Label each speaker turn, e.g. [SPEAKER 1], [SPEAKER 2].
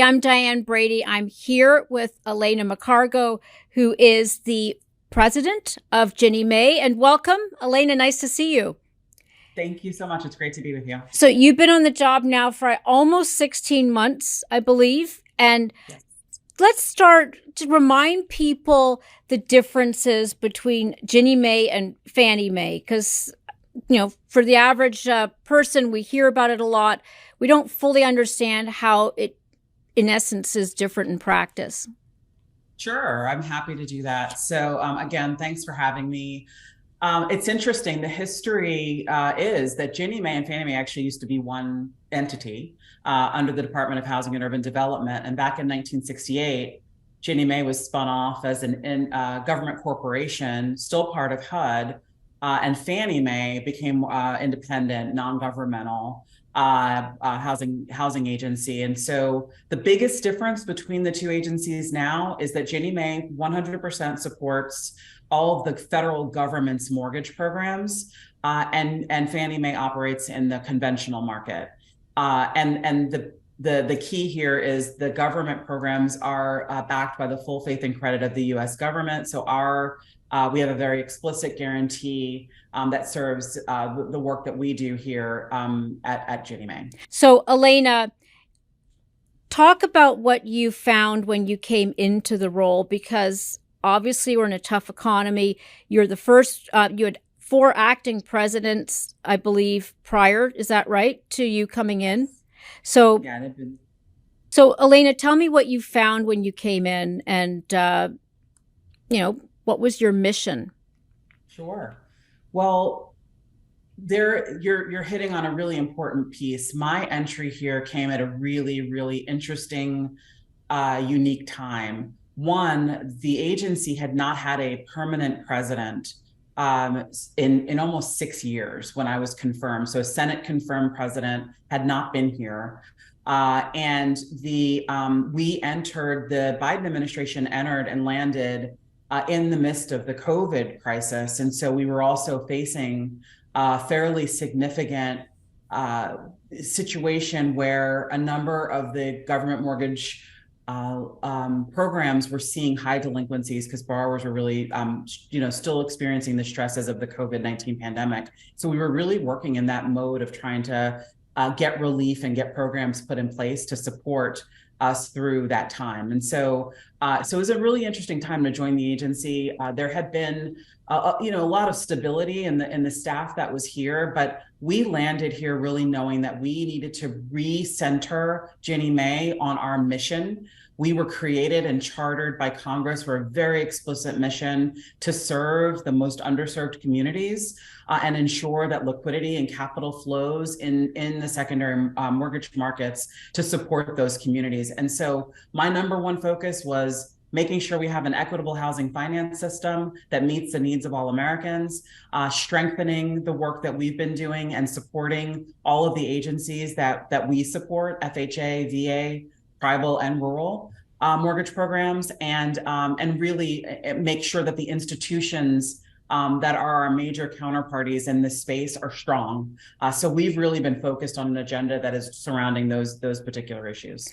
[SPEAKER 1] I'm Diane Brady. I'm here with Alanna McCargo, who is the president of Ginni Mae. And welcome, Alanna. Nice to see you.
[SPEAKER 2] Thank you so much. It's great to be with you.
[SPEAKER 1] So you've been on the job now for almost 16 months, I believe. And
[SPEAKER 2] Yes.
[SPEAKER 1] let's start to remind people the differences between Ginni Mae and Fannie Mae, because for the average person, we hear about it a lot. We don't fully understand how it, in essence, is different in practice.
[SPEAKER 2] Sure, I'm happy to do that. So again, thanks for having me. It's interesting. The history is that Ginni Mae and Fannie Mae actually used to be one entity under the Department of Housing and Urban Development. And back in 1968, Ginni Mae was spun off as an government corporation, still part of HUD, and Fannie Mae became independent, non-governmental housing agency. And so the biggest difference between the two agencies now is that Ginni Mae 100% supports all of the federal government's mortgage programs, and Fannie Mae operates in the conventional market. And the key here is the government programs are backed by the full faith and credit of the U.S. government. So we have a very explicit guarantee that serves the work that we do here at Ginni Mae.
[SPEAKER 1] So, Alanna, talk about what you found when you came into the role, because obviously we're in a tough economy. You're the first, you had 4 acting presidents, I believe, prior. Is that right, to you coming in? So,
[SPEAKER 2] yeah,
[SPEAKER 1] so Alanna, tell me what you found when you came in, and what was your mission?
[SPEAKER 2] Sure. Well, you're hitting on a really important piece. My entry here came at a really, really interesting, unique time. One, the agency had not had a permanent president in almost 6 years when I was confirmed. So a Senate confirmed president had not been here. And we entered, the Biden administration entered and landed in the midst of the COVID crisis. And so we were also facing a fairly significant situation where a number of the government mortgage programs were seeing high delinquencies because borrowers were really, still experiencing the stresses of the COVID-19 pandemic. So we were really working in that mode of trying to get relief and get programs put in place to support us through that time. And so it was a really interesting time to join the agency. There had been a lot of stability in the staff that was here, but we landed here really knowing that we needed to recenter Ginni Mae on our mission. We were created and chartered by Congress for a very explicit mission to serve the most underserved communities and ensure that liquidity and capital flows in the secondary mortgage markets to support those communities. And so my number one focus was making sure we have an equitable housing finance system that meets the needs of all Americans, strengthening the work that we've been doing and supporting all of the agencies that we support, FHA, VA, tribal and rural mortgage programs, and really make sure that the institutions that are our major counterparties in this space are strong. So we've really been focused on an agenda that is surrounding those particular issues.